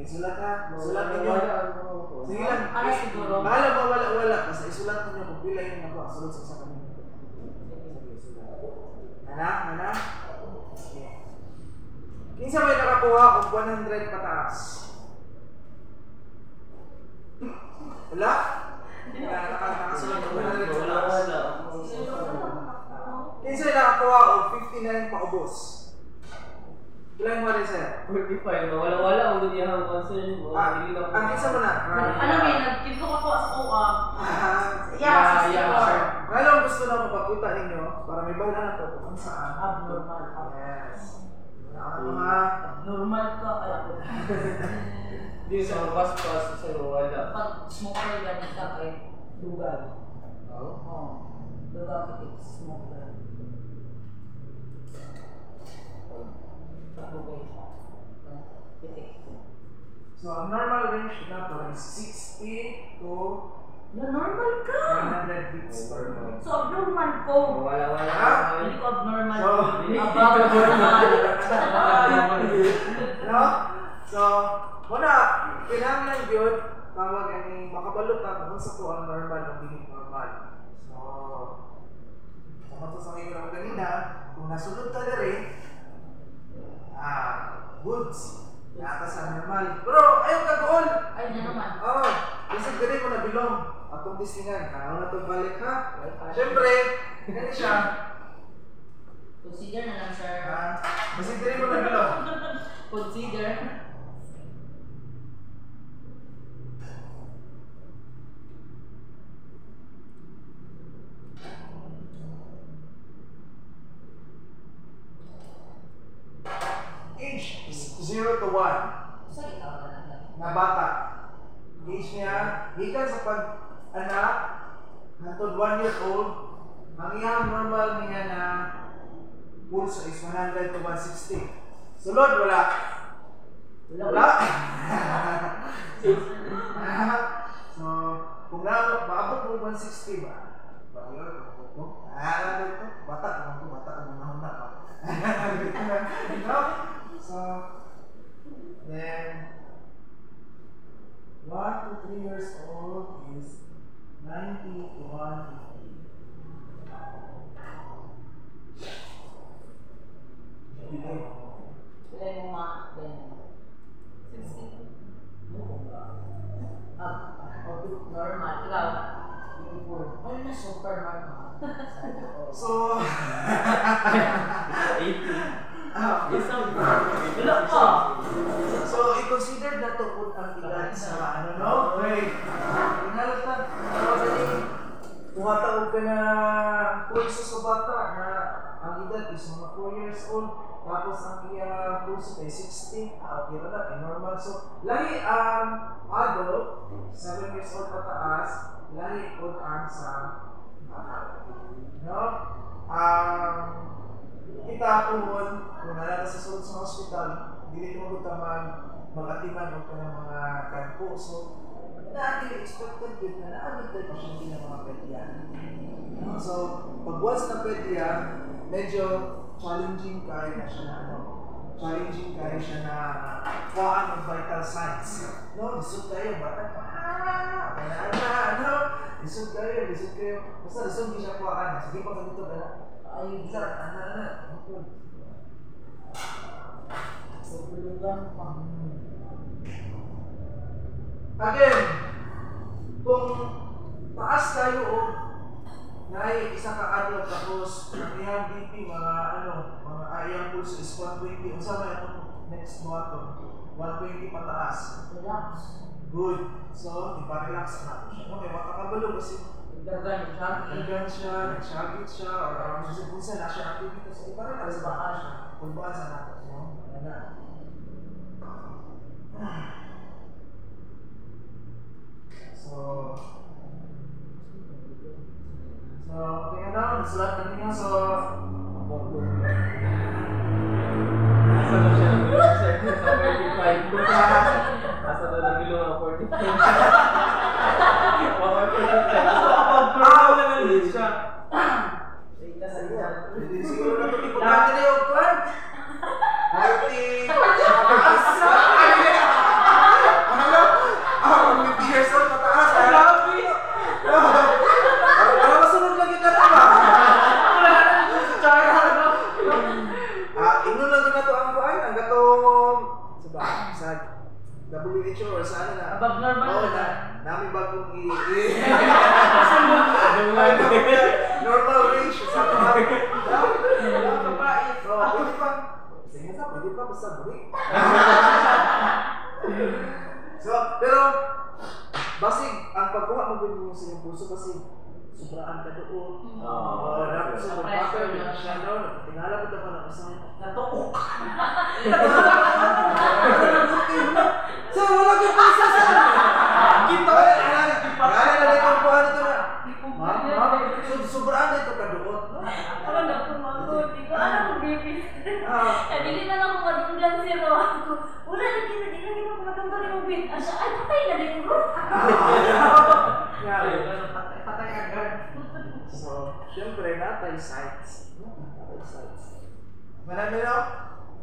isulat ha. Sulat ninyo. Sige lang. Ano siguro? Bahala ba wala. Basta isulat ninyo kung pila yung ako. Sulod sa isa kami. Nana? Sige. Kinsa may nakakuha og 100 pataas? Wala? Nakasulat og 100 pataas. Kinsa may nakakuha og 59 paubos? Ilan mo rin, sir? 45. Wala ang gudiyang concern mo. Ang kinsa mo na? Ano may nagkito ako sa kuha. Yeah, sir. Ngayon gusto na mapakita ninyo para may bala na ito kung saan. Abnormal. Yes. Mga Normal ka kaya ko. Hindi sa pas-pas sa wala. Pag smoker yan ka kay lugar. Oo. Lugar ka kay smoker. So, ang normal range na to is 60 to Normal ka! 100 beats per minute. So, abnormal ko. Wala. Hindi ko abnormal. So, Above normal. no? So, muna, kinahanglan yun, tawag ani makabalot na kung sa to ang normal o hindi normal. So, sa ngayon ako kanina, kung nasunod ka na rin, goods. Nata sa normal. Pero, ayaw ka goal! Ay, na naman. Oo. Kasi gano'n mo na bilong. Atong tistingan. Ano na itong balik ha? Siyempre, ganun siya. Consider na lang, sir. Kasi gano'n mo na bilong. Consider. Age is 0 to 1. Na bata. Age niya, gikan sa pag-anak, hantod 1 year old, ang iyang normal niya na pulse is 100 to 160. Sulod, wala. Wala. So, kung maabot mo 160 ba? Ano ito? Bata naman ko, bata naman mahuna pa. So, then 1 to 3 years old is 90 to 150. Pilay mo mga ganyan. 60. Normal. Ikaw? Ano na super normal? So, 80. Wala ka! So, i-consider na to kung ang edad sa ano, no? Wait. Inalat na. Tumatawag ka na pulso sa bata na ang edad is mga 4 years old. Tapos ang iya pulso ay 60. Okay na lang, normal. So, lahi ang adult, 7 years old pataas, lahi po ang sa bata. No? Kita tuhon, kung nalala sa sulod sa hospital, hindi mo mag-atiman o ka ng mga kanpo. So, natin expected yun na naagad tayo pasyente ng mga pedya. So, pag once na pedya, medyo challenging kaya na siya na challenging kaya siya na kuhaan ng vital signs. No, lisod kayo, bata pa. Lisod kayo. Basta lisod di siya kuhaan. Sige pa ganito ka na. Ay, isa, again, kung taas tayo o naay isa ka adult tapos ang iyang BP mga iyang pulse is 120, unsa may itong next mo ato 120 pataas. Relax. Good. So, ipa-relax na siya. Okay, makakabalo kasi Dagan siya, nag-shagit siya, or kung na siya activity sa iba rin, alas baka siya. Kulbaan sa natin, no? So, okay na, nasulat na niya, so, Asa na siya ng sa 45. Asa na nagilo ng 45. siguro na ito, importante na yung kwan. 40. Namin bagong normal range sa mga Mabait. So, pwede pa. Sige ka, pwede pa basta buri. So, pero basig ang pagkuha mo din mo sa iyong puso kasi sobraan ka doon. Oo, dapat sa pagpapay na siya doon. Tingala ko dapat na kasama. Natuok. So, wala kang puso sa kita. Kaya na rin ang buwan ito na. Sobraan na ito ka doon. Ako na pumagod. Di ko alam kung bibis. Dili na lang ako madunggan si Ro. Wala na kita, di na ako madunggan yung bit. Asya, ay patay na din bro. Patay agad. So, syempre, natay sites. Natay sites. Marami na.